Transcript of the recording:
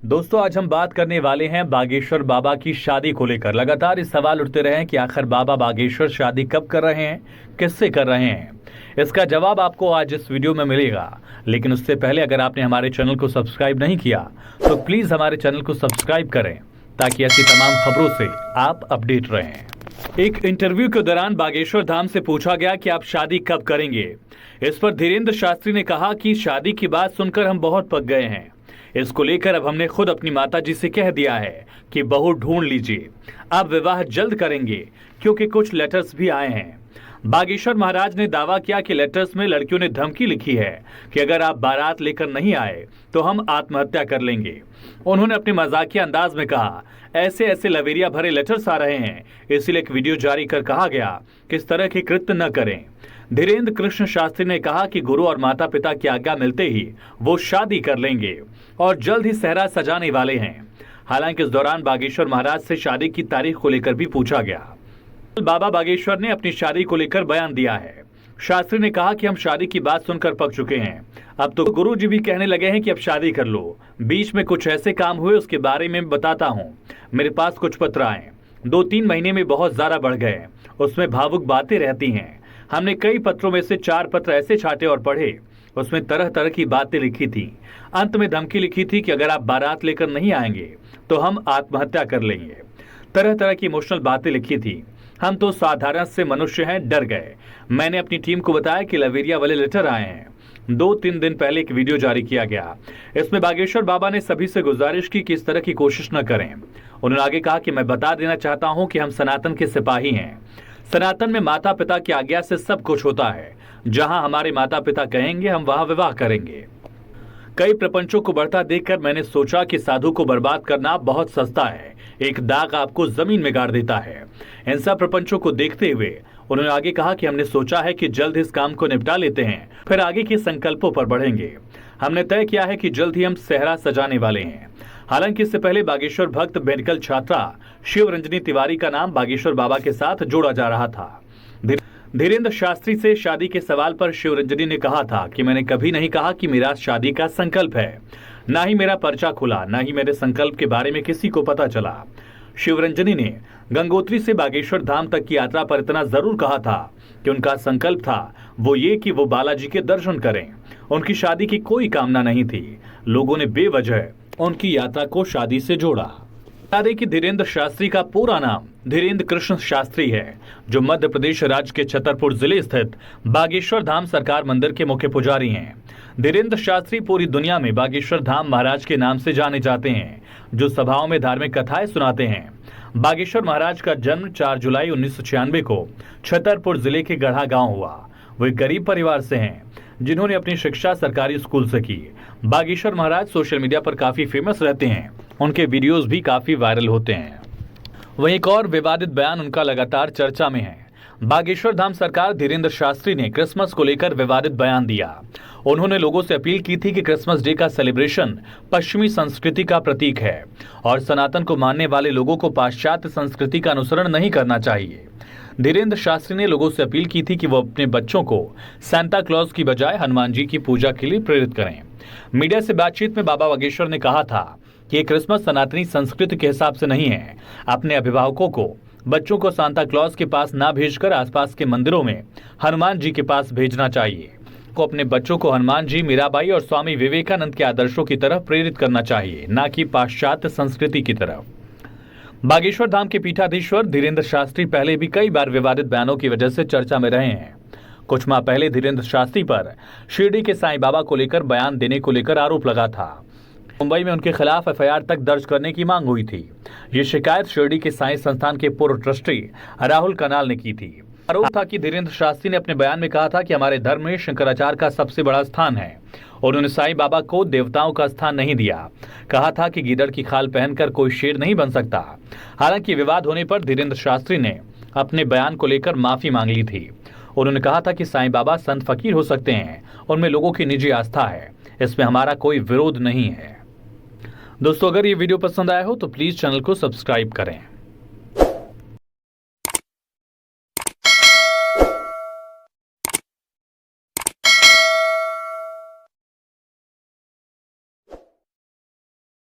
दोस्तों, आज हम बात करने वाले हैं बागेश्वर बाबा की शादी को लेकर। लगातार इस सवाल उठते रहे हैं कि आखिर बाबा बागेश्वर शादी कब कर रहे हैं, किससे कर रहे हैं। इसका जवाब आपको आज इस वीडियो में मिलेगा। लेकिन उससे पहले अगर आपने हमारे चैनल को सब्सक्राइब नहीं किया तो प्लीज हमारे चैनल को सब्सक्राइब करें ताकि ऐसी तमाम खबरों से आप अपडेट रहें। एक इंटरव्यू के दौरान बागेश्वर धाम से पूछा गया कि आप शादी कब करेंगे। इस पर धीरेन्द्र शास्त्री ने कहा कि शादी की बात सुनकर हम बहुत पक गए हैं। इसको लेकर अब हमने खुद अपनी माताजी से कह दिया है कि बहू ढूंढ लीजिए, अब विवाह जल्द करेंगे क्योंकि कुछ लेटर्स भी आए हैं। बागेश्वर महाराज ने दावा किया कि लेटर्स में लड़कियों ने धमकी लिखी है कि अगर आप बारात लेकर नहीं आए तो हम आत्महत्या कर लेंगे। उन्होंने अपने मजाकिया अंदाज में कहा, ऐसे ऐसे लवेरिया भरे लेटर्स आ रहे हैं, इसीलिए एक वीडियो जारी कर कहा गया कि इस तरह के कृत्य न करें। धीरेन्द्र कृष्ण शास्त्री ने कहा कि गुरु और माता पिता की आज्ञा मिलते ही वो शादी कर लेंगे और जल्द ही सेहरा सजाने वाले हैं। हालांकि इस दौरान बागेश्वर महाराज से शादी की तारीख को लेकर भी पूछा गया। बाबा बागेश्वर ने अपनी शादी को लेकर बयान दिया है। शास्त्री ने कहा कि हम शादी की बात सुनकर पक चुके हैं, अब तो गुरु जी भी कहने लगे हैं कि अब शादी कर लो। बीच में कुछ ऐसे काम हुए उसके बारे में बताता हूँ। मेरे पास कुछ पत्र आए, 2-3 महीने में बहुत ज्यादा बढ़ गए, उसमें भावुक बातें रहती हैं। हमने कई पत्रों में से 4 पत्र ऐसे छाटे और पढ़े, उसमें तरह तरह की बातें लिखी थी। अंत में धमकी लिखी थी कि अगर आप बारात लेकर नहीं आएंगे तो हम आत्महत्या कर लेंगे। तरह तरह की इमोशनल बातें लिखी थी। हम तो साधारण से मनुष्य हैं, डर गए। मैंने अपनी टीम को बताया कि लवेरिया वाले लेटर आए हैं। 2-3 दिन पहले एक वीडियो जारी किया गया। इसमें बागेश्वर बाबा ने सभी से गुजारिश की कि इस तरह की कोशिश न करें। उन्होंने आगे कहा कि मैं बता देना चाहता हूं कि हम सनातन के सिपाही हैं। सनातन में माता पिता की आज्ञा से सब कुछ होता है। जहां हमारे माता पिता कहेंगे हम वहां विवाह करेंगे। कई प्रपंचों को बढ़ता देखकर मैंने सोचा कि साधु को बर्बाद करना बहुत सस्ता है, एक दाग आपको जमीन में गाड़ देता है। इन सब प्रपंचों को देखते हुए उन्होंने आगे कहा कि हमने सोचा है कि जल्द इस काम को निपटा लेते हैं, फिर आगे के संकल्पों पर बढ़ेंगे। हमने तय किया है कि जल्द ही हम सेहरा सजाने वाले हैं। हालांकि इससे पहले बागेश्वर भक्त मेडिकल छात्रा शिव रंजनी तिवारी का नाम बागेश्वर बाबा के साथ जोड़ा जा रहा था। धीरेन्द्र शास्त्री से शादी के सवाल पर शिव रंजनी ने कहा था कि मैंने कभी नहीं कहा कि मेरा शादी का संकल्प है, ना ही मेरा पर्चा खुला, ना ही मेरे संकल्प के बारे में किसी को पता चला। शिव रंजनी ने गंगोत्री से बागेश्वर धाम तक की यात्रा पर इतना जरूर कहा था कि उनका संकल्प था वो ये कि वो बालाजी के दर्शन करें। उनकी शादी की कोई कामना नहीं थी। लोगों ने बेवजह उनकी यात्रा को शादी से जोड़ा। बता दें कि धीरेन्द्र शास्त्री का पूरा नाम धीरेन्द्र कृष्ण शास्त्री है, जो मध्य प्रदेश राज्य के छतरपुर जिले स्थित बागेश्वर धाम सरकार मंदिर के मुख्य पुजारी हैं। धीरेन्द्र शास्त्री पूरी दुनिया में बागेश्वर धाम महाराज के नाम से जाने जाते हैं, जो सभाओं में धार्मिक कथाएं सुनाते हैं। बागेश्वर महाराज का जन्म 4 जुलाई 1996 को छतरपुर जिले के गढ़ा गांव हुआ। वे गरीब परिवार से हैं, जिन्होंने अपनी शिक्षा सरकारी स्कूल से की। बागेश्वर महाराज सोशल मीडिया पर काफी फेमस रहते हैं, उनके वीडियोस भी काफी वायरल होते हैं। वहीं एक और विवादित बयान उनका लगातार चर्चा में है। बागेश्वर धाम सरकार धीरेन्द्र शास्त्री ने क्रिसमस को लेकर विवादित बयान दिया। उन्होंने लोगों से अपील की थी कि क्रिसमस डे का सेलिब्रेशन पश्चिमी संस्कृति का प्रतीक है और सनातन को मानने वाले लोगों को पाश्चात्य संस्कृति का अनुसरण नहीं करना चाहिए। धीरेन्द्र शास्त्री ने लोगों से अपील की थी कि वो अपने बच्चों को सांता क्लॉज की बजाय हनुमान जी की पूजा के लिए प्रेरित करें। मीडिया से बातचीत में बाबा बागेश्वर ने कहा था कि क्रिसमस सनातनी संस्कृति के हिसाब से नहीं है। अपने अभिभावकों को बच्चों को सांता क्लॉज के पास ना भेजकर आसपास के मंदिरों में हनुमान जी के पास भेजना चाहिए। को अपने बच्चों को हनुमान जी, मीराबाई और स्वामी विवेकानंद के आदर्शों की तरफ प्रेरित करना चाहिए, न कि पाश्चात्य संस्कृति की तरफ। बागेश्वर धाम के पीठाधीश्वर धीरेन्द्र शास्त्री पहले भी कई बार विवादित बयानों की वजह से चर्चा में रहे हैं। कुछ माह पहले धीरेन्द्र शास्त्री पर शिरडी के साईं बाबा को लेकर बयान देने को लेकर आरोप लगा था। मुंबई में उनके खिलाफ एफआईआर तक दर्ज करने की मांग हुई थी। ये शिकायत शिरडी के साईं संस्थान के पूर्व ट्रस्टी राहुल कनाल ने की थी। आरोप था कि धीरेन्द्र शास्त्री ने अपने बयान में कहा था कि हमारे धर्म में शंकराचार्य का सबसे बड़ा स्थान है और उन्होंने साईं बाबा को देवताओं का स्थान नहीं दिया। कहा था कि गीदड़ की खाल पहनकर कोई शेर नहीं बन सकता। हालांकि विवाद होने पर धीरेन्द्र शास्त्री ने अपने बयान को लेकर माफी मांग ली थी। उन्होंने कहा था कि साईं बाबा संत फकीर हो सकते हैं, उनमें लोगों की निजी आस्था है, इसमें हमारा कोई विरोध नहीं है। दोस्तों, अगर ये वीडियो पसंद आया हो तो प्लीज चैनल को सब्सक्राइब करें।